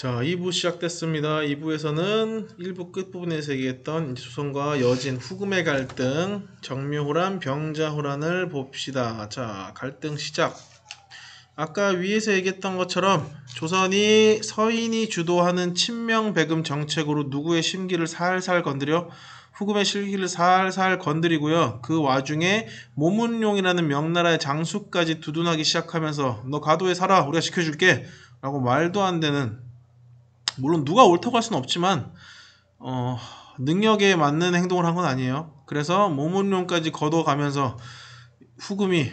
자, 2부 시작됐습니다. 2부에서는 1부 끝부분에서 얘기했던 조선과 여진, 후금의 갈등, 정묘호란, 병자호란을 봅시다. 자, 갈등 시작. 아까 위에서 얘기했던 것처럼 조선이 서인이 주도하는 친명배금 정책으로 누구의 심기를 살살 건드려 후금의 실기를 살살 건드리고요. 그 와중에 모문룡이라는 명나라의 장수까지 두둔하기 시작하면서 너 가도에 살아, 우리가 지켜줄게 라고 말도 안 되는, 물론 누가 옳다고 할 수는 없지만 능력에 맞는 행동을 한 건 아니에요. 그래서 모문룡까지 걷어가면서 후금이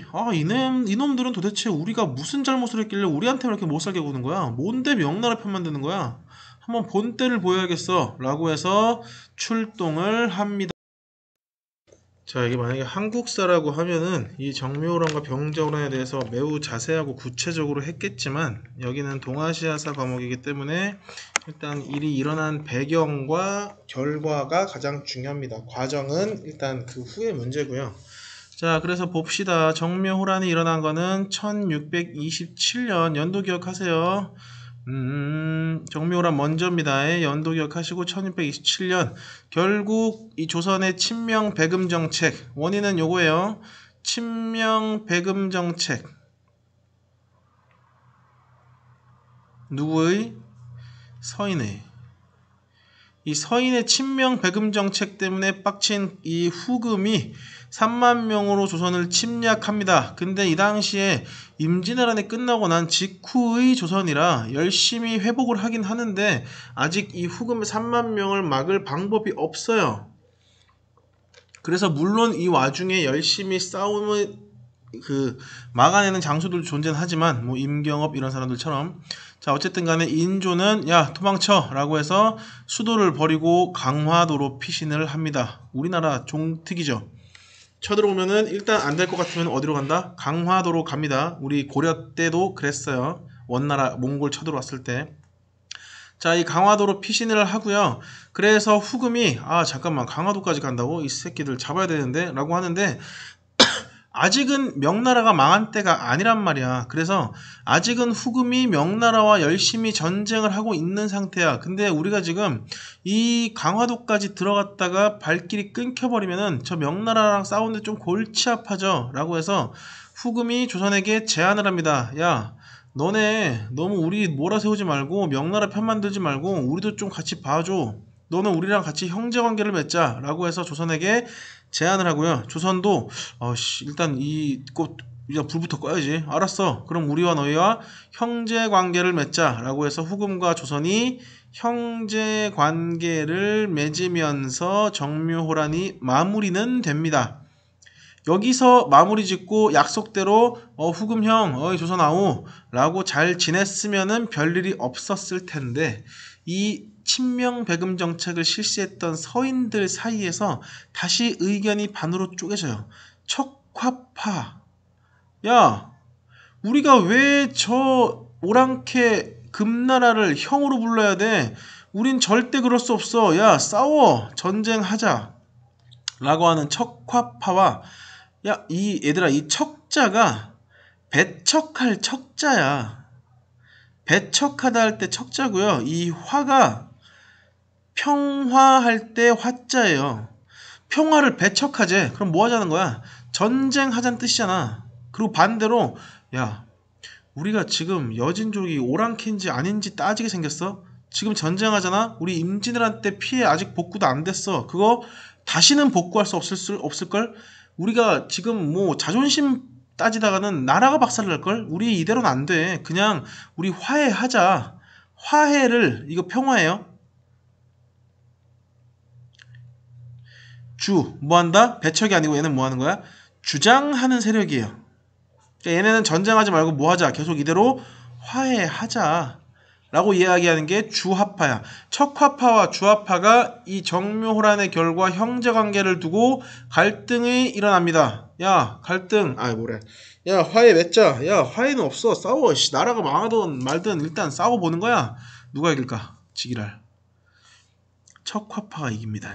이놈들은 도대체 우리가 무슨 잘못을 했길래 우리한테 이렇게 못 살게 구는 거야? 뭔데 명나라 편만 드는 거야? 한번 본때를 보여야겠어 라고 해서 출동을 합니다. 자, 이게 만약에 한국사라고 하면은 이 정묘호란과 병자호란에 대해서 매우 자세하고 구체적으로 했겠지만, 여기는 동아시아사 과목이기 때문에 일단 일이 일어난 배경과 결과가 가장 중요합니다. 과정은 일단 그 후의 문제고요. 자, 그래서 봅시다. 정묘호란이 일어난 거는 1627년, 연도 기억하세요. 정묘호란 먼저입니다. 연도 기억하시고 1627년 결국 이 조선의 친명 배금 정책, 원인은 요거예요. 친명 배금 정책, 누구의? 서인의. 이 서인의 친명 배금 정책 때문에 빡친 이 후금이 3만 명으로 조선을 침략합니다. 근데 이 당시에 임진왜란이 끝나고 난 직후의 조선이라 열심히 회복을 하긴 하는데 아직 이 후금의 3만 명을 막을 방법이 없어요. 그래서 물론 이 와중에 열심히 싸움을 막아내는 장수들도 존재는 하지만 뭐 임경업 이런 사람들처럼, 자 어쨌든 간에 인조는 야 도망쳐 라고 해서 수도를 버리고 강화도로 피신을 합니다. 우리나라 종특이죠. 쳐들어오면은 일단 안 될 것 같으면 어디로 간다? 강화도로 갑니다. 우리 고려 때도 그랬어요. 원나라 몽골 쳐들어왔을 때. 자, 이 강화도로 피신을 하고요. 그래서 후금이 잠깐만 강화도까지 간다고? 이 새끼들 잡아야 되는데 라고 하는데 아직은 명나라가 망한 때가 아니란 말이야. 그래서 아직은 후금이 명나라와 열심히 전쟁을 하고 있는 상태야. 근데 우리가 지금 이 강화도까지 들어갔다가 발길이 끊겨버리면은 저 명나라랑 싸우는데 좀 골치 아파져 라고 해서 후금이 조선에게 제안을 합니다. 야, 너네 너무 우리 몰아세우지 말고 명나라 편 만들지 말고 우리도 좀 같이 봐줘. 너는 우리랑 같이 형제관계를 맺자 라고 해서 조선에게 제안을 하고요. 조선도 일단 이제 불부터 꺼야지. 알았어. 그럼 우리와 너희와 형제관계를 맺자 라고 해서 후금과 조선이 형제관계를 맺으면서 정묘호란이 마무리는 됩니다. 여기서 마무리 짓고 약속대로 후금 형 어이 조선 아우 라고 잘 지냈으면은 별일이 없었을 텐데, 이 친명 배금 정책을 실시했던 서인들 사이에서 다시 의견이 반으로 쪼개져요. 척화파, 야 우리가 왜 저 오랑캐 금나라를 형으로 불러야 돼? 우린 절대 그럴 수 없어. 야 싸워 전쟁하자 라고 하는 척화파와, 야, 얘들아, 이 척자가 배척할 척자야. 배척하다 할 때 척자고요. 이 화가 평화할 때 화자예요. 평화를 배척하재. 그럼 뭐 하자는 거야? 전쟁하자는 뜻이잖아. 그리고 반대로, 야, 우리가 지금 여진족이 오랑캐인지 아닌지 따지게 생겼어? 지금 전쟁하잖아? 우리 임진왜란 때 피해 아직 복구도 안 됐어. 그거 다시는 복구할 수 없을걸? 우리가 지금 뭐 자존심 따지다가는 나라가 박살날걸? 우리 이대로는 안 돼. 그냥 우리 화해하자. 화해를, 이거 평화예요. 뭐한다? 배척이 아니고 얘는 뭐 하는 거야? 주장하는 세력이에요. 그러니까 얘네는 전쟁하지 말고 뭐 하자. 계속 이대로 화해하자 라고 이야기하는 게 주화파야. 척화파와 주화파가 이 정묘호란의 결과 형제관계를 두고 갈등이 일어납니다. 야 갈등 야 화해 맺자. 야 화해는 없어. 싸워. 나라가 망하든 말든 일단 싸워보는 거야. 누가 이길까? 지기랄. 척화파가 이깁니다.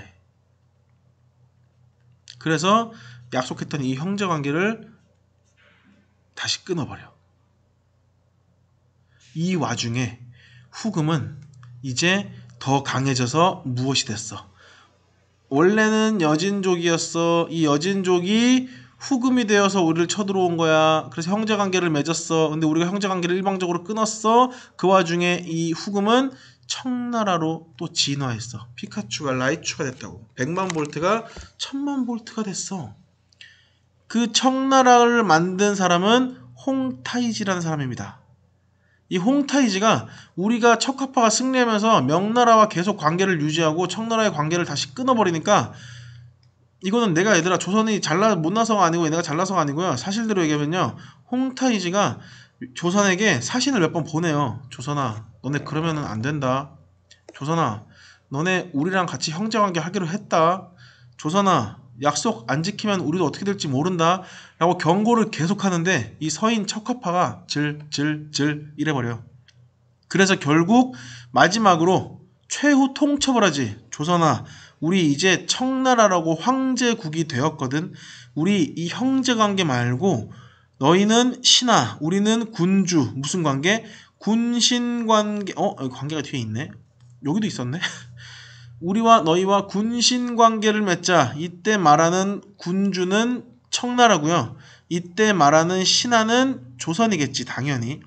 그래서 약속했던 이 형제관계를 다시 끊어버려. 이 와중에 후금은 이제 더 강해져서 무엇이 됐어? 원래는 여진족이었어. 이 여진족이 후금이 되어서 우리를 쳐들어온 거야. 그래서 형제관계를 맺었어. 근데 우리가 형제관계를 일방적으로 끊었어. 그 와중에 이 후금은 청나라로 또 진화했어. 피카츄가 라이츄가 됐다고. 100만 볼트가 1000만 볼트가 됐어. 그 청나라를 만든 사람은 홍타이지라는 사람입니다. 이 홍타이지가 우리가 척화파가 승리하면서 명나라와 계속 관계를 유지하고 청나라의 관계를 다시 끊어버리니까 이거는 내가 얘들아 조선이 못나서가 아니고 내가 잘나서가 아니고요. 사실대로 얘기하면요. 홍타이지가 조선에게 사신을 몇 번 보내요. 조선아 너네 그러면은 안 된다. 조선아 너네 우리랑 같이 형제관계 하기로 했다. 조선아 약속 안 지키면 우리도 어떻게 될지 모른다 라고 경고를 계속하는데 이 서인 척화파가 질질질 이래버려요. 그래서 결국 마지막으로 최후 통첩을 하지. 조선아 우리 이제 청나라라고 황제국이 되었거든. 우리 이 형제관계 말고 너희는 신하 우리는 군주. 무슨 관계? 군신관계. 관계가 뒤에 있네. 여기도 있었네. 우리와 너희와 군신관계를 맺자. 이때 말하는 군주는 청나라고요. 이때 말하는 신하는 조선이겠지 당연히.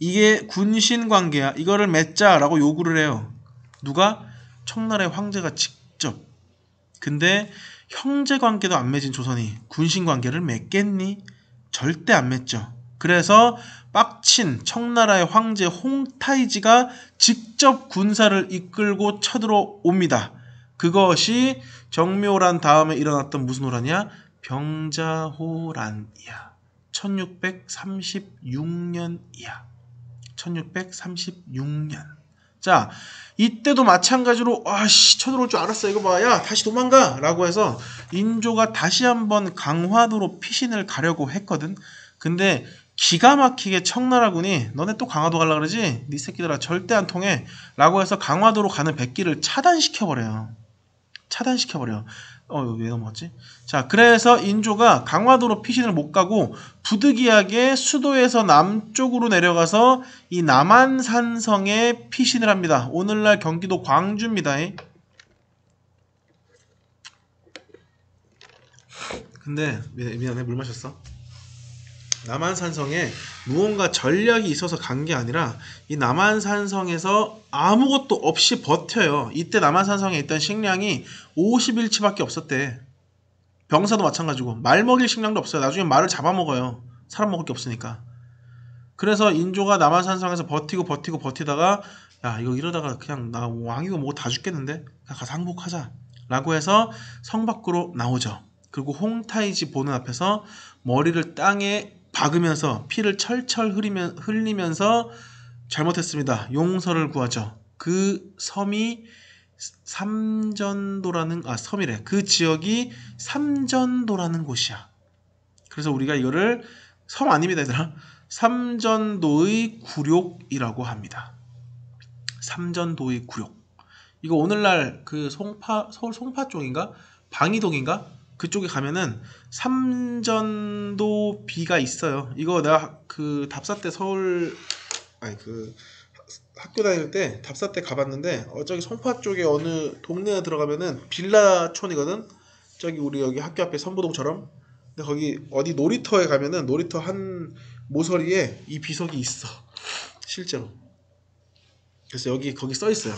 이게 군신관계야. 이거를 맺자라고 요구를 해요. 누가? 청나라의 황제가 직접. 근데 형제관계도 안 맺은 조선이 군신관계를 맺겠니? 절대 안 맺죠. 그래서 빡친 청나라의 황제 홍타이지가 직접 군사를 이끌고 쳐들어옵니다. 그것이 정묘란 다음에 일어났던 무슨 호란이야? 병자호란이야. 1636년이야. 1636년. 자, 이때도 마찬가지로 쳐들어올 줄 알았어. 이거 봐. 야, 다시 도망가. 라고 해서 인조가 다시 한번 강화도로 피신을 가려고 했거든. 근데 기가 막히게 청나라군이 너네 또 강화도 가려고 그러지? 네 새끼들아 절대 안 통해. 라고 해서 강화도로 가는 백기를 차단시켜버려요. 차단시켜버려. 왜 넘어갔지? 자, 그래서 인조가 강화도로 피신을 못 가고 부득이하게 수도에서 남쪽으로 내려가서 이 남한산성에 피신을 합니다. 오늘날 경기도 광주입니다. 근데 미안해 물 마셨어. 남한산성에 무언가 전략이 있어서 간 게 아니라 이 남한산성에서 아무것도 없이 버텨요. 이때 남한산성에 있던 식량이 50일치밖에 없었대. 병사도 마찬가지고 말 먹일 식량도 없어요. 나중에 말을 잡아먹어요. 사람 먹을 게 없으니까. 그래서 인조가 남한산성에서 버티다가 야 이거 이러다가 그냥 나 왕이고 뭐고 다 죽겠는데 그냥 가서 항복하자 라고 해서 성 밖으로 나오죠. 그리고 홍타이지 보는 앞에서 머리를 땅에 박으면서 피를 철철 흘리면서 잘못했습니다. 용서를 구하죠. 그 섬이 삼전도라는 섬이래. 그 지역이 삼전도라는 곳이야. 그래서 우리가 이거를 섬 아닙니다, 얘들아. 삼전도의 굴욕이라고 합니다. 삼전도의 굴욕. 이거 오늘날 그 서울 송파 쪽인가? 방이동인가? 그쪽에 가면은 삼전도 비가 있어요. 이거 내가 그 답사 때 학교 다닐 때 답사 때 가봤는데 저기 송파 쪽에 어느 동네에 들어가면은 빌라촌이거든. 저기 우리 여기 학교 앞에 선부동처럼. 근데 거기 어디 놀이터에 가면은 놀이터 한 모서리에 이 비석이 있어. 실제로. 그래서 거기 써 있어요.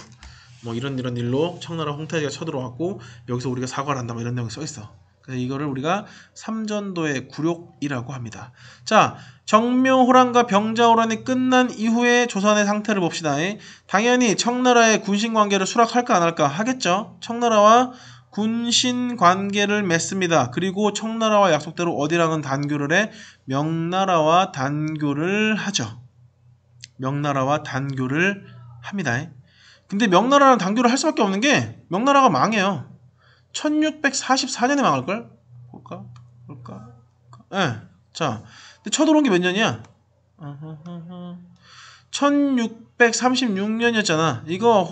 뭐 이런 일로 청나라 홍타이지가 쳐들어왔고 여기서 우리가 사과를 한다. 뭐 이런 내용이 써 있어. 그래서 이거를 우리가 삼전도의 굴욕이라고 합니다. 자, 정묘호란과 병자호란이 끝난 이후의 조선의 상태를 봅시다. 당연히 청나라의 군신관계를 수락할까 안 할까 하겠죠. 청나라와 군신관계를 맺습니다. 그리고 청나라와 약속대로 어디랑은 단교를 해? 명나라와 단교를 하죠. 명나라와 단교를 합니다. 근데 명나라랑 단교를 할 수밖에 없는 게 명나라가 망해요. 1644년에 망할걸? 볼까? 예. 자, 근데 쳐들어온 게 몇 년이야? 1636년이었잖아. 이거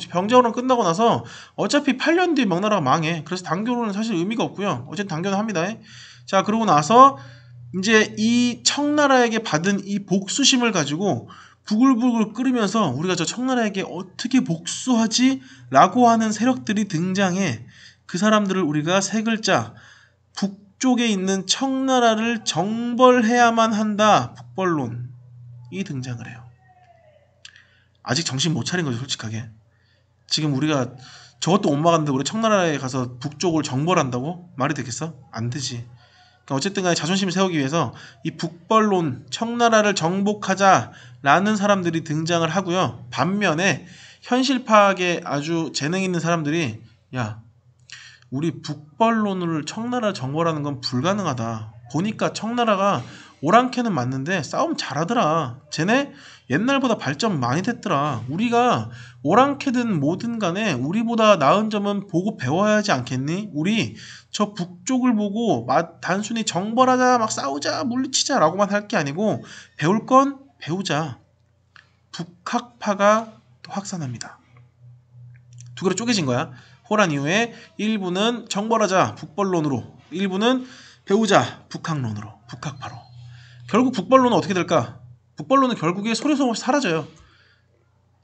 병자호란 끝나고 나서 어차피 8년 뒤에 명나라가 망해. 그래서 단교로는 사실 의미가 없고요. 어쨌든 단교는 합니다. 자, 그러고 나서 이제 이 청나라에게 받은 이 복수심을 가지고 부글부글 끓으면서 우리가 저 청나라에게 어떻게 복수하지? 라고 하는 세력들이 등장해 그 사람들을 우리가 세 글자 북쪽에 있는 청나라를 정벌해야만 한다. 북벌론이 등장을 해요. 아직 정신 못 차린 거죠, 솔직하게. 지금 우리가 저것도 못 막았는데 우리 청나라에 가서 북쪽을 정벌한다고? 말이 되겠어? 안 되지. 그러니까 어쨌든 간에 자존심을 세우기 위해서 이 북벌론, 청나라를 정복하자라는 사람들이 등장을 하고요. 반면에 현실 파악에 아주 재능 있는 사람들이 야, 우리 북벌론을 청나라 정벌하는 건 불가능하다. 보니까 청나라가 오랑캐는 맞는데 싸움 잘하더라. 쟤네 옛날보다 발전 많이 됐더라. 우리가 오랑캐든 뭐든 간에 우리보다 나은 점은 보고 배워야 하지 않겠니? 우리 저 북쪽을 보고 단순히 정벌하자, 막 싸우자, 물리치자 라고만 할 게 아니고 배울 건 배우자. 북학파가 또 확산합니다. 두 개로 쪼개진 거야. 호란 이후에 일부는 정벌하자 북벌론으로, 일부는 배우자 북학론으로, 북학파로. 결국 북벌론은 어떻게 될까? 북벌론은 결국에 소리소문 없이 사라져요.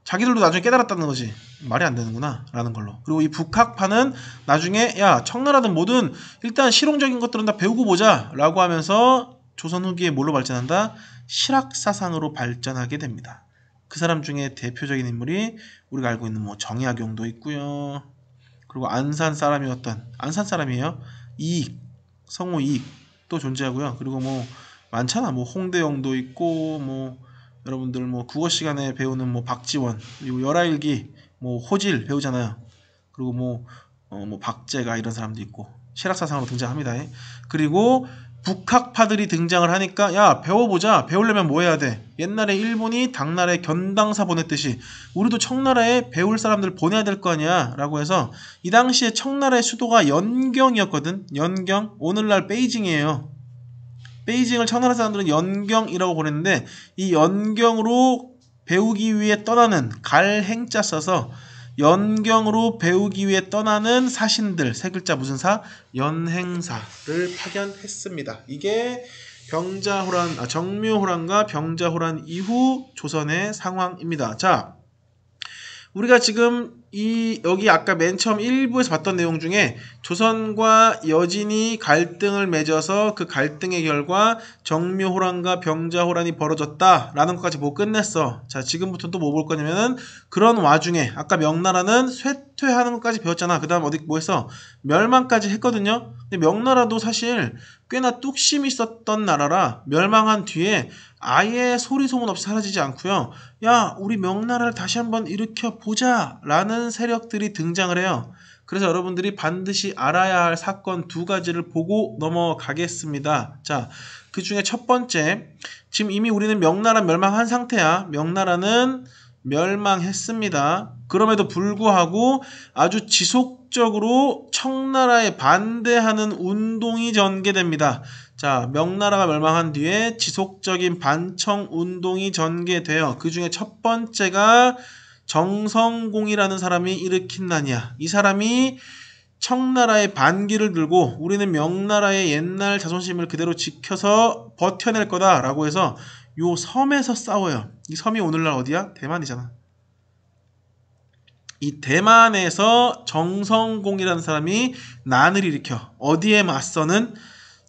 자기들도 나중에 깨달았다는 거지. 말이 안 되는구나 라는 걸로. 그리고 이 북학파는 나중에 야, 청나라든 뭐든 일단 실용적인 것들은 다 배우고 보자 라고 하면서 조선 후기에 뭘로 발전한다? 실학사상으로 발전하게 됩니다. 그 사람 중에 대표적인 인물이 우리가 알고 있는 뭐 정약용도 있고요. 그리고 안산 사람이었던, 안산 사람이에요. 이익, 성우 이익도 존재하고요. 그리고 뭐 많잖아. 뭐 홍대영도 있고, 뭐 여러분들 뭐 국어 시간에 배우는 뭐 박지원, 그리고 열하일기 뭐 호질 배우잖아요. 그리고 뭐 박제가 이런 사람도 있고 실학사상으로 등장합니다. 그리고 북학파들이 등장을 하니까 야, 배워보자. 배우려면 뭐 해야 돼? 옛날에 일본이 당나라에 견당사 보냈듯이 우리도 청나라에 배울 사람들 보내야 될 거 아니야 라고 해서 이 당시에 청나라의 수도가 연경이었거든. 연경. 오늘날 베이징이에요. 베이징을 청나라 사람들은 연경이라고 보냈는데 이 연경으로 배우기 위해 떠나는 갈행자 써서 연경으로 배우기 위해 떠나는 사신들, 세 글자 무슨 사? 연행사를 파견했습니다. 이게 정묘호란과 병자호란 이후 조선의 상황입니다. 자, 우리가 지금 여기 아까 맨 처음 1부에서 봤던 내용 중에 조선과 여진이 갈등을 맺어서 그 갈등의 결과 정묘호란과 병자호란이 벌어졌다라는 것까지 보고 끝냈어. 자, 지금부터 또 뭐 볼 거냐면은 그런 와중에 아까 명나라는 쇠퇴하는 것까지 배웠잖아. 그 다음 어디 뭐 했어? 멸망까지 했거든요. 근데 명나라도 사실 꽤나 뚝심이 있었던 나라라 멸망한 뒤에 아예 소리 소문 없이 사라지지 않고요. 야, 우리 명나라를 다시 한번 일으켜 보자 라는 세력들이 등장을 해요. 그래서 여러분들이 반드시 알아야 할 사건 두 가지를 보고 넘어가겠습니다. 자, 그 중에 첫 번째, 지금 이미 우리는 명나라 멸망한 상태야. 명나라는 멸망했습니다. 그럼에도 불구하고 아주 지속적으로 청나라에 반대하는 운동이 전개됩니다. 자, 명나라가 멸망한 뒤에 지속적인 반청 운동이 전개돼요. 그 중에 첫 번째가 정성공이라는 사람이 일으킨 난이야. 이 사람이 청나라의 반기를 들고 우리는 명나라의 옛날 자존심을 그대로 지켜서 버텨낼 거다라고 해서 요 섬에서 싸워요. 이 섬이 오늘날 어디야? 대만이잖아. 이 대만에서 정성공이라는 사람이 난을 일으켜 어디에 맞서는?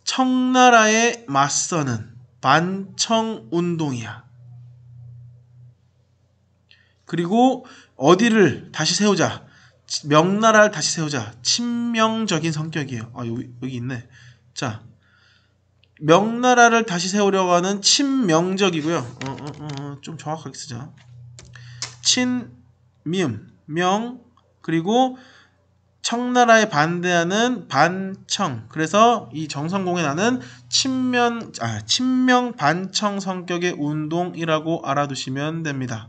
청나라에 맞서는 반청운동이야. 그리고 어디를 다시 세우자? 명나라를 다시 세우자. 친명적인 성격이에요. 아, 여기 있네. 자, 명나라를 다시 세우려고 하는 친명적이고요. 좀 정확하게 쓰자. 명, 그리고 청나라에 반대하는 반청. 그래서 이 정성공의 나는 친명 반청 성격의 운동이라고 알아두시면 됩니다.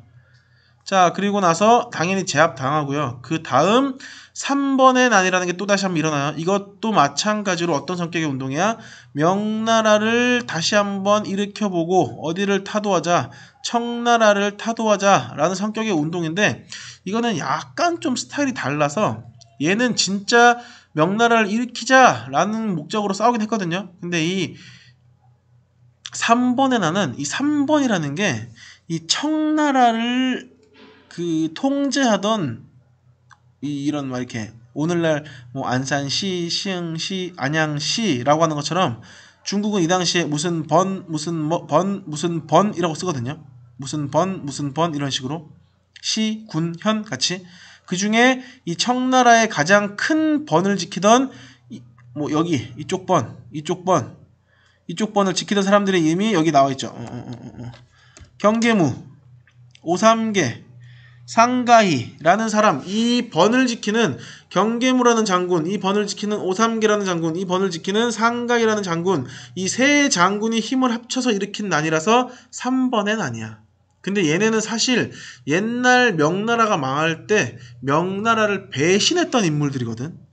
자, 그리고 나서 당연히 제압당하고요. 그 다음 3번의 난이라는 게 또다시 한번 일어나요. 이것도 마찬가지로 어떤 성격의 운동이야? 명나라를 다시 한번 일으켜보고 어디를 타도하자? 청나라를 타도하자 라는 성격의 운동인데 이거는 약간 좀 스타일이 달라서 얘는 진짜 명나라를 일으키자 라는 목적으로 싸우긴 했거든요. 근데 이 3번의 나는 이 3번이라는 게 이 청나라를 그 통제하던 이런 막 이렇게 오늘날 뭐 안산시, 시흥시, 안양시라고 하는 것처럼 중국은 이 당시에 무슨 번 이라고 쓰거든요. 무슨 번 이런 식으로 시, 군, 현 같이 그 중에 이 청나라의 가장 큰 번을 지키던 뭐 여기 이쪽 번을 지키던 사람들의 이름이 여기 나와 있죠. 경계무, 오삼계, 상가희라는 사람, 이 번을 지키는 경계무라는 장군, 이 번을 지키는 오삼계라는 장군, 이 번을 지키는 상가희라는 장군, 이 세 장군이 힘을 합쳐서 일으킨 난이라서 3번의 난이야. 근데 얘네는 사실 옛날 명나라가 망할 때 명나라를 배신했던 인물들이거든.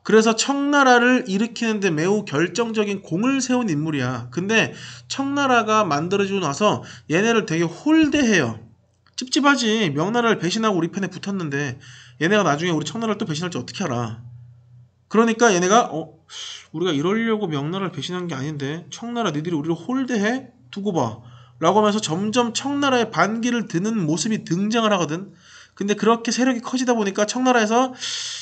그래서 청나라를 일으키는데 매우 결정적인 공을 세운 인물이야. 근데 청나라가 만들어지고 나서 얘네를 되게 홀대해요. 찝찝하지. 명나라를 배신하고 우리 편에 붙었는데 얘네가 나중에 우리 청나라를 또 배신할지 어떻게 알아. 그러니까 얘네가 우리가 이러려고 명나라를 배신한 게 아닌데 청나라 니들이 우리를 홀대해? 두고 봐 라고 하면서 점점 청나라의 반기를 드는 모습이 등장을 하거든. 근데 그렇게 세력이 커지다 보니까 청나라에서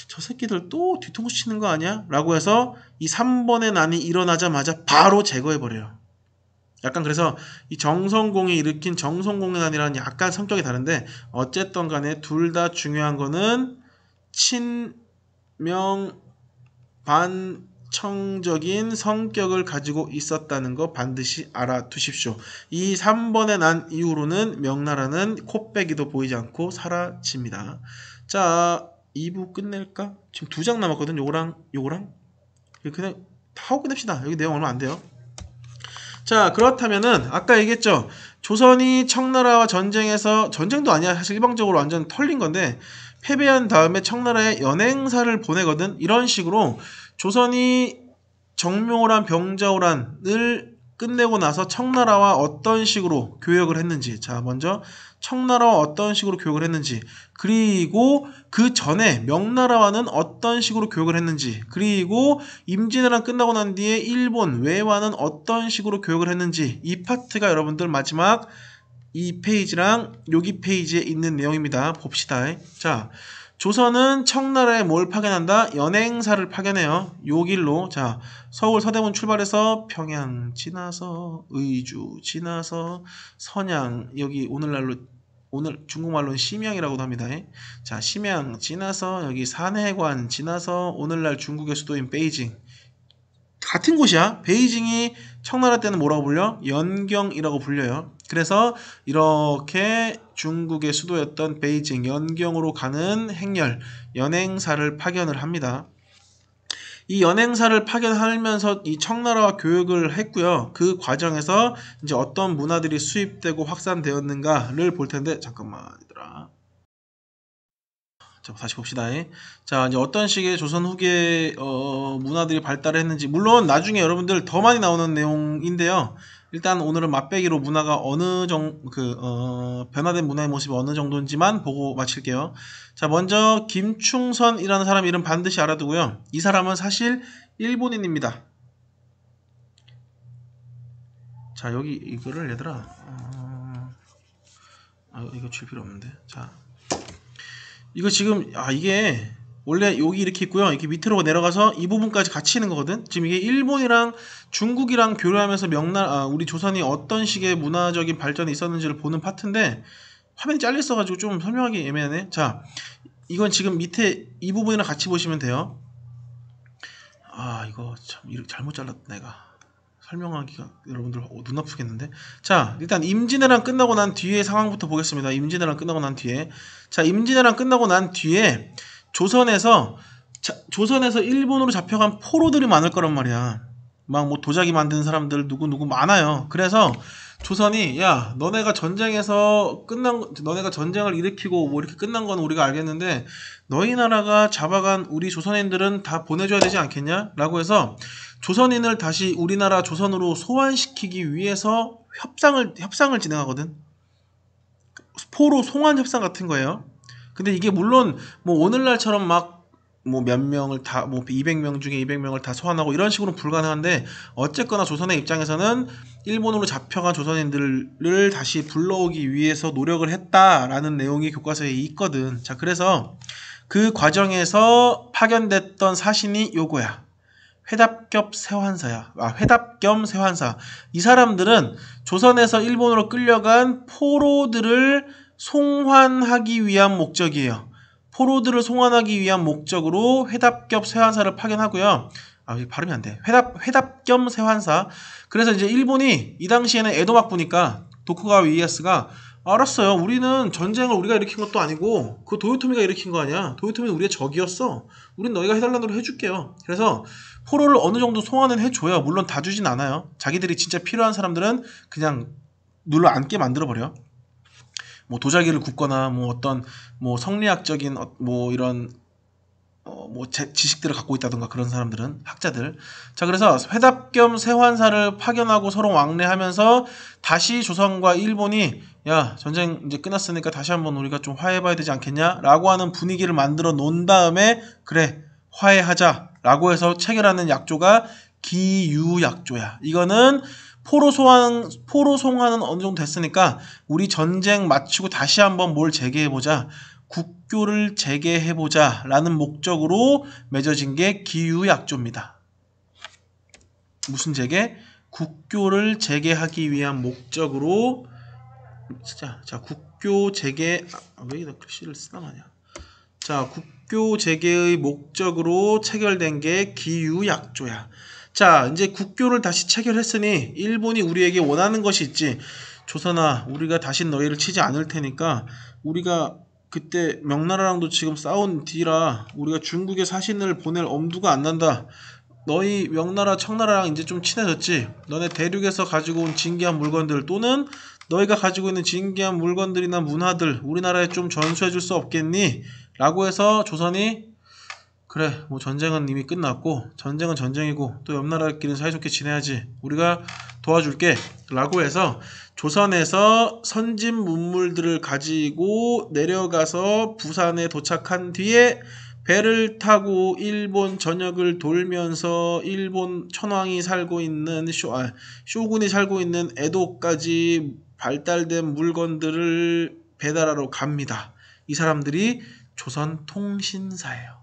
저 새끼들 또 뒤통수 치는 거 아니야? 라고 해서 이 3번의 난이 일어나자마자 바로 제거해버려요. 약간 그래서 이 정성공이 일으킨 정성공의 난이라는 약간 성격이 다른데 어쨌든 간에 둘 다 중요한 거는 친명 반청적인 성격을 가지고 있었다는 거 반드시 알아두십시오. 이 3번의 난 이후로는 명나라는 코빼기도 보이지 않고 사라집니다. 자, 2부 끝낼까? 지금 2장 남았거든. 요거랑 그냥 다 하고 끝냅시다. 여기 내용 얼마 안 돼요. 자, 그렇다면은 아까 얘기했죠. 조선이 청나라와 전쟁도 아니야. 사실 일방적으로 완전 털린 건데 패배한 다음에 청나라에 연행사를 보내거든. 이런 식으로 조선이 정묘호란, 병자호란을 끝내고 나서 청나라와 어떤 식으로 교역을 했는지, 자 먼저 청나라와 어떤 식으로 교역을 했는지, 그리고 그 전에 명나라와는 어떤 식으로 교역을 했는지, 그리고 임진왜란 끝나고 난 뒤에 일본 외와는 어떤 식으로 교역을 했는지, 이 파트가 여러분들 마지막 이 페이지랑 여기 페이지에 있는 내용입니다. 봅시다. 자, 조선은 청나라에 뭘 파견한다? 연행사를 파견해요. 요 길로. 자, 서울 서대문 출발해서 평양 지나서 의주 지나서 선양, 여기 오늘 중국말로는 심양이라고도 합니다. 자, 심양 지나서 여기 산해관 지나서 오늘날 중국의 수도인 베이징. 같은 곳이야. 베이징이 청나라 때는 뭐라고 불려? 연경이라고 불려요. 그래서 이렇게 중국의 수도였던 베이징, 연경으로 가는 행렬, 연행사를 파견을 합니다. 이 연행사를 파견하면서 이 청나라와 교역을 했고요. 그 과정에서 이제 어떤 문화들이 수입되고 확산되었는가를 볼 텐데, 잠깐만 얘들아. 자, 다시 봅시다. 자, 이제 어떤 식의 조선 후기의 문화들이 발달을 했는지, 물론 나중에 여러분들 더 많이 나오는 내용인데요. 일단 오늘은 맛배기로 문화가 변화된 문화의 모습이 어느 정도인지만 보고 마칠게요. 자, 먼저 김충선이라는 사람 이름 반드시 알아두고요. 이 사람은 사실 일본인입니다. 자, 여기 이거를 얘들아, 이거 줄 필요 없는데. 자, 이거 지금 이게 원래 여기 이렇게 있고요. 이렇게 밑으로 내려가서 이 부분까지 같이 있는 거거든. 지금 이게 일본이랑 중국이랑 교류하면서 우리 조선이 어떤 식의 문화적인 발전이 있었는지를 보는 파트인데 화면이 잘려 있어가지고 좀 설명하기 애매하네. 자, 이건 지금 밑에 이 부분이랑 같이 보시면 돼요. 이거 참 잘못 잘랐다 내가. 설명하기가 여러분들 눈 아프겠는데. 자, 일단 임진왜란 끝나고 난 뒤에 상황부터 보겠습니다. 임진왜란 끝나고 난 뒤에. 자, 임진왜란 끝나고 난 뒤에 조선에서 일본으로 잡혀간 포로들이 많을 거란 말이야. 막 뭐 도자기 만드는 사람들 누구 많아요. 그래서 조선이 너네가 전쟁을 일으키고 뭐 이렇게 끝난 건 우리가 알겠는데 너희 나라가 잡아간 우리 조선인들은 다 보내줘야 되지 않겠냐? 라고 해서 조선인을 다시 우리나라 조선으로 소환시키기 위해서 협상을 진행하거든. 포로 송환 협상 같은 거예요. 근데 이게 물론 뭐 오늘날처럼 막 뭐 몇 명을 다 뭐 200명 중에 200명을 다 소환하고 이런 식으로 불가능한데 어쨌거나 조선의 입장에서는 일본으로 잡혀간 조선인들을 다시 불러오기 위해서 노력을 했다라는 내용이 교과서에 있거든. 자, 그래서 그 과정에서 파견됐던 사신이 요거야. 회답겸 세환사야. 회답겸 세환사. 이 사람들은 조선에서 일본으로 끌려간 포로들을 송환하기 위한 목적이에요. 포로들을 송환하기 위한 목적으로 회답겸 세환사를 파견하고요. 발음이 안 돼. 회답겸 세환사. 그래서 이제 일본이 이 당시에는 에도 막부니까 도쿠가와 이에야스가 알았어요. 우리는 전쟁을 우리가 일으킨 것도 아니고 그 도요토미가 일으킨 거 아니야. 도요토미는 우리의 적이었어. 우린 너희가 해달라는 대로 해줄게요. 그래서 포로를 어느 정도 송환은 해줘요. 물론 다 주진 않아요. 자기들이 진짜 필요한 사람들은 그냥 눌러 앉게 만들어버려. 뭐 도자기를 굽거나 뭐 어떤 뭐 성리학적인 뭐 이런 뭐 지식들을 갖고 있다던가 그런 사람들은 학자들. 자, 그래서 회답겸 세환사를 파견하고 서로 왕래하면서 다시 조선과 일본이 야, 전쟁 이제 끝났으니까 다시 한번 우리가 좀 화해해봐야 되지 않겠냐? 라고 하는 분위기를 만들어 놓은 다음에 그래, 화해하자 라고 해서 체결하는 약조가 기유약조야. 이거는 포로 송환은 어느 정도 됐으니까 우리 전쟁 마치고 다시 한번 뭘 재개해보자. 국교를 재개해보자 라는 목적으로 맺어진 게 기유약조입니다. 무슨 재개? 국교를 재개하기 위한 목적으로 자 국교 재개 왜 이렇게 글씨를 쓰다 마냐. 자, 국교 재개의 목적으로 체결된 게 기유약조야. 자, 이제 국교를 다시 체결했으니 일본이 우리에게 원하는 것이 있지. 조선아, 우리가 다시 너희를 치지 않을 테니까 우리가 그때 명나라랑도 지금 싸운 뒤라 우리가 중국에 사신을 보낼 엄두가 안 난다. 너희 명나라 청나라랑 이제 좀 친해졌지. 너네 대륙에서 가지고 온 진귀한 물건들 또는 너희가 가지고 있는 진귀한 물건들이나 문화들 우리나라에 좀 전수해 줄 수 없겠니? 라고 해서 조선이 그래, 뭐 전쟁은 이미 끝났고 전쟁은 전쟁이고 또 옆 나라끼리는 사이좋게 지내야지. 우리가 도와줄게 라고 해서 조선에서 선진 문물들을 가지고 내려가서 부산에 도착한 뒤에 배를 타고 일본 전역을 돌면서 일본 천황이 살고 있는 쇼군이 살고 있는 에도까지 발달된 물건들을 배달하러 갑니다. 이 사람들이 조선통신사예요.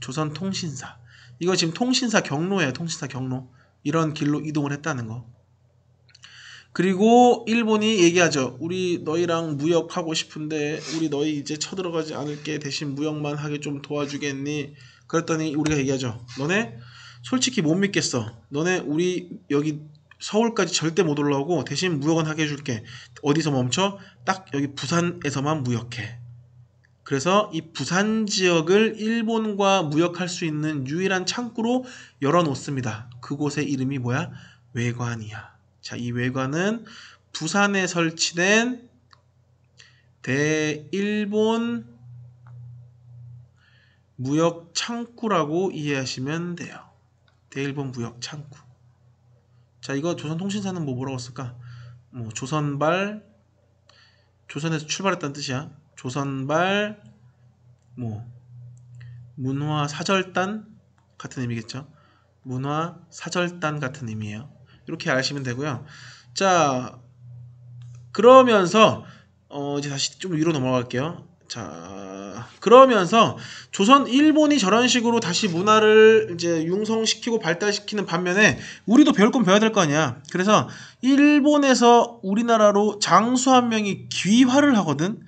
조선통신사. 이거 지금 통신사 경로예요. 통신사 경로. 이런 길로 이동을 했다는 거. 그리고 일본이 얘기하죠. 우리 너희랑 무역하고 싶은데 우리 너희 이제 쳐들어가지 않을게. 대신 무역만 하게 좀 도와주겠니? 그랬더니 우리가 얘기하죠. 너네 솔직히 못 믿겠어. 너네 우리 여기 서울까지 절대 못 올라오고 대신 무역은 하게 해줄게. 어디서 멈춰? 딱 여기 부산에서만 무역해. 그래서 이 부산 지역을 일본과 무역할 수 있는 유일한 창구로 열어놓습니다. 그곳의 이름이 뭐야? 외관이야. 자, 이 외관은 부산에 설치된 대일본 무역 창구라고 이해하시면 돼요. 대일본 무역 창구. 자, 이거 조선통신사는 뭐라고 쓸까? 뭐 조선발, 조선에서 출발했다는 뜻이야. 조선발 뭐 문화사절단 같은 의미겠죠. 문화사절단 같은 의미예요. 이렇게 아시면 되고요. 자, 그러면서 이제 다시 좀 위로 넘어갈게요. 자, 그러면서 조선 일본이 저런 식으로 다시 문화를 이제 융성시키고 발달시키는 반면에 우리도 배울 건 배워야 될 거 아니야. 그래서 일본에서 우리나라로 장수 한 명이 귀화를 하거든.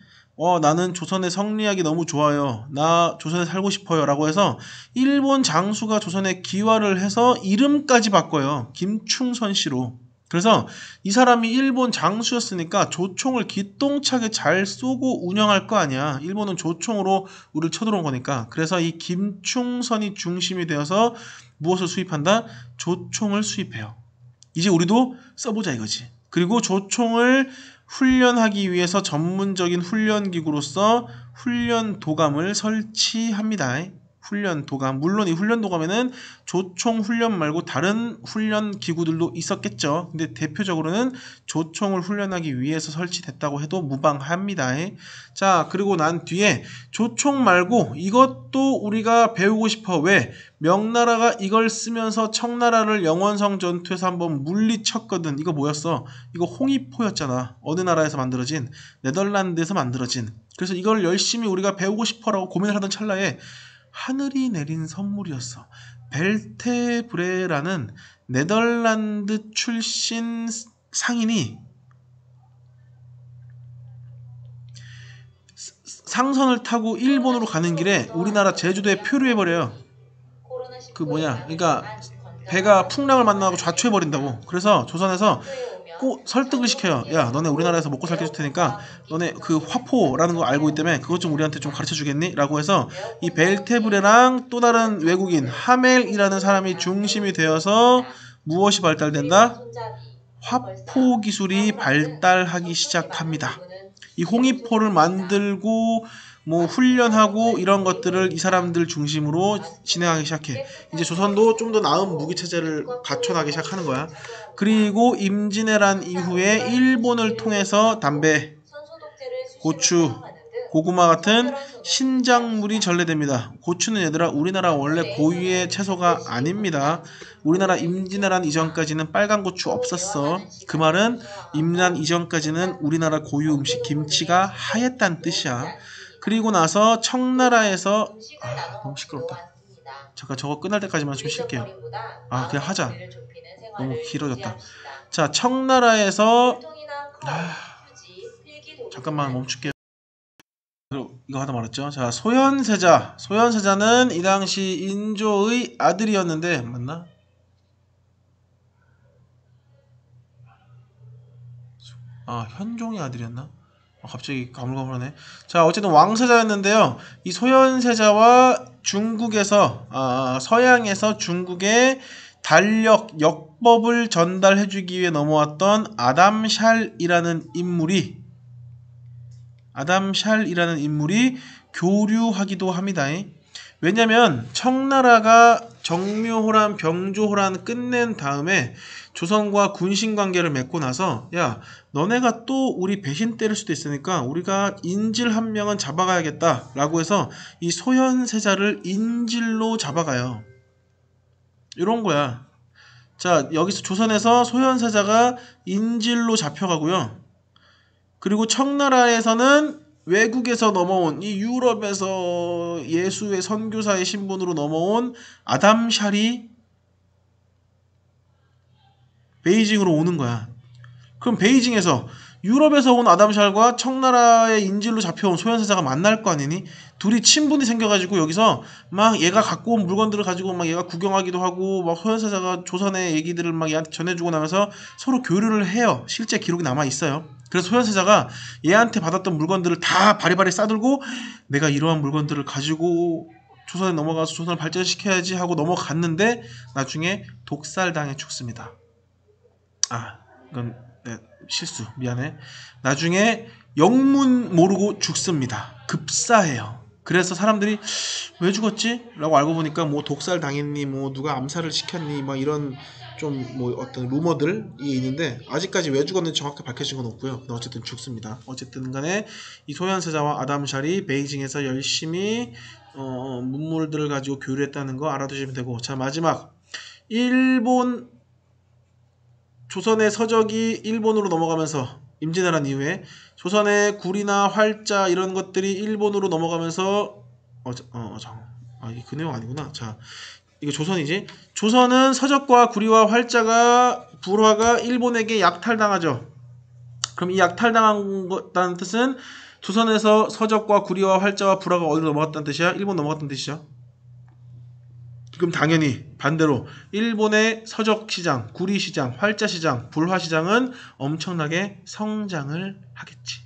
나는 조선의 성리학이 너무 좋아요. 나 조선에 살고 싶어요. 라고 해서 일본 장수가 조선에 귀화를 해서 이름까지 바꿔요. 김충선 씨로. 그래서 이 사람이 일본 장수였으니까 조총을 기똥차게 잘 쏘고 운영할 거 아니야. 일본은 조총으로 우리를 쳐들어온 거니까. 그래서 이 김충선이 중심이 되어서 무엇을 수입한다? 조총을 수입해요. 이제 우리도 써보자 이거지. 그리고 조총을 훈련하기 위해서 전문적인 훈련기구로서 훈련도감을 설치합니다. 훈련 도감. 물론 이 훈련 도감에는 조총 훈련 말고 다른 훈련 기구들도 있었겠죠. 근데 대표적으로는 조총을 훈련하기 위해서 설치됐다고 해도 무방합니다. 자, 그리고 난 뒤에 조총 말고 이것도 우리가 배우고 싶어. 왜? 명나라가 이걸 쓰면서 청나라를 영원성 전투에서 한번 물리쳤거든. 이거 뭐였어? 이거 홍위포였잖아. 어느 나라에서 만들어진? 네덜란드에서 만들어진. 그래서 이걸 열심히 우리가 배우고 싶어라고 고민을 하던 찰나에 하늘이 내린 선물이었어. 벨테브레라는 네덜란드 출신 상인이 상선을 타고 일본으로 가는 길에 우리나라 제주도에 표류해버려요. 그 뭐냐, 그러니까 배가 풍랑을 만나고 좌초해버린다고. 그래서 조선에서 꼭 설득을 시켜요. 야, 너네 우리나라에서 먹고 살게 해줄 테니까 너네 그 화포라는 거 알고 있다며 그것 좀 우리한테 좀 가르쳐 주겠니? 라고 해서 이 벨테브레랑 또 다른 외국인 하멜이라는 사람이 중심이 되어서 무엇이 발달된다? 화포 기술이 발달하기 시작합니다. 이 홍위포를 만들고 뭐 훈련하고 이런 것들을 이 사람들 중심으로 진행하기 시작해. 이제 조선도 좀 더 나은 무기 체제를 갖춰나가기 시작하는 거야. 그리고 임진왜란 이후에 일본을 통해서 담배, 고추, 고구마 같은 신작물이 전래됩니다. 고추는 얘들아 우리나라 원래 고유의 채소가 아닙니다. 우리나라 임진왜란 이전까지는 빨간 고추 없었어. 그 말은 임진왜란 이전까지는 우리나라 고유 음식 김치가 하였다는 뜻이야. 그리고 나서 청나라에서 너무 시끄럽다. 잠깐 저거 끝날 때까지만 좀 쉴게요. 그냥 하자. 너무 길어졌다. 자, 청나라에서 잠깐만 멈출게요. 이거 하다 말았죠. 자, 소현세자. 소현세자는 이 당시 인조의 아들이었는데 맞나? 현종의 아들이었나? 갑자기 가물가물하네. 자, 어쨌든 왕세자였는데요. 이 소현세자와 중국에서 서양에서 중국에 달력 역법을 전달해주기 위해 넘어왔던 아담샬이라는 인물이 교류하기도 합니다. 왜냐면 청나라가 정묘호란, 병조호란 끝낸 다음에 조선과 군신관계를 맺고 나서 야, 너네가 또 우리 배신 때릴 수도 있으니까 우리가 인질 한 명은 잡아가야겠다 라고 해서 이 소현세자를 인질로 잡아가요. 이런 거야. 자, 여기서 조선에서 소현세자가 인질로 잡혀가고요. 그리고 청나라에서는 외국에서 넘어온 이 유럽에서 예수의 선교사의 신분으로 넘어온 아담샬이 베이징으로 오는 거야. 그럼 베이징에서 유럽에서 온 아담샬과 청나라의 인질로 잡혀온 소현세자가 만날 거 아니니? 둘이 친분이 생겨가지고 여기서 막 얘가 갖고 온 물건들을 가지고 막 얘가 구경하기도 하고 막 소현세자가 조선의 얘기들을 막 얘한테 전해주고 나면서 서로 교류를 해요. 실제 기록이 남아있어요. 그래서 소현세자가 얘한테 받았던 물건들을 다 바리바리 싸들고 내가 이러한 물건들을 가지고 조선에 넘어가서 조선을 발전시켜야지 하고 넘어갔는데 나중에 독살당해 죽습니다. 이건 실수. 미안해. 나중에 영문 모르고 죽습니다. 급사해요. 그래서 사람들이 왜 죽었지? 라고 알고 보니까 뭐 독살 당했니, 뭐 누가 암살을 시켰니, 막 이런 좀 뭐 어떤 루머들이 있는데 아직까지 왜 죽었는지 정확히 밝혀진 건 없고요. 근데 어쨌든 죽습니다. 어쨌든 간에 이 소현세자와 아담샬이 베이징에서 열심히 문물들을 가지고 교류했다는 거 알아두시면 되고, 자, 마지막 조선의 서적이 일본으로 넘어가면서 임진왜란 이후에 조선의 구리나 활자 이런 것들이 일본으로 넘어가면서 이게 그 내용 아니구나. 자, 이거 조선이지. 조선은 서적과 구리와 활자가 불화가 일본에게 약탈당하죠. 그럼 이 약탈당한다는 뜻은 조선에서 서적과 구리와 활자와 불화가 어디로 넘어갔다는 뜻이야? 일본 넘어갔다는 뜻이죠. 그럼 당연히 반대로 일본의 서적시장, 구리시장, 활자시장, 불화시장은 엄청나게 성장을 하겠죠.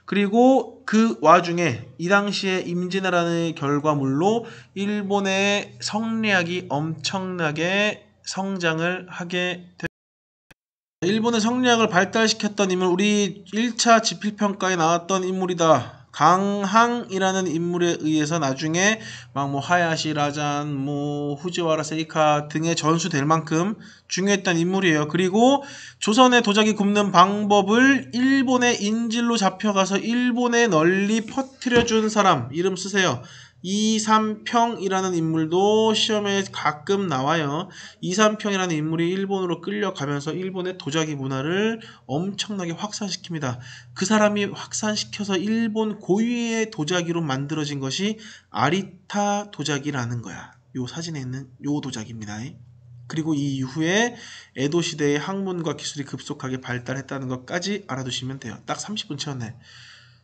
그리고 그 와중에 이 당시에 임진왜란의 결과물로 일본의 성리학이 엄청나게 성장을 하게 됩니다. 일본의 성리학을 발달시켰던 인물, 우리 1차 지필평가에 나왔던 인물이다. 강항이라는 인물에 의해서 나중에 막 뭐 하야시 라잔, 뭐 후지와라 세이카 등의 전수될 만큼 중요했던 인물이에요. 그리고 조선의 도자기 굽는 방법을 일본의 인질로 잡혀가서 일본에 널리 퍼뜨려준 사람 이름 쓰세요. 이삼평이라는 인물도 시험에 가끔 나와요. 이삼평이라는 인물이 일본으로 끌려가면서 일본의 도자기 문화를 엄청나게 확산시킵니다. 그 사람이 확산시켜서 일본 고유의 도자기로 만들어진 것이 아리타 도자기라는 거야. 요 사진에 있는 요 도자기입니다. 그리고 이 이후에 에도 시대의 학문과 기술이 급속하게 발달했다는 것까지 알아두시면 돼요. 딱 30분 채웠네.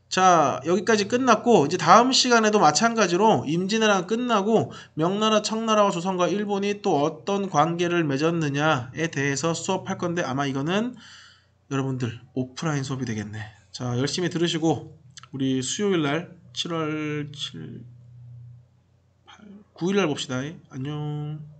자, 여기까지 끝났고 이제 다음 시간에도 마찬가지로 임진왜란 끝나고 명나라, 청나라와 조선과 일본이 또 어떤 관계를 맺었느냐에 대해서 수업할 건데 아마 이거는 여러분들 오프라인 수업이 되겠네. 자, 열심히 들으시고 우리 수요일날 7월 9일날 봅시다. 안녕.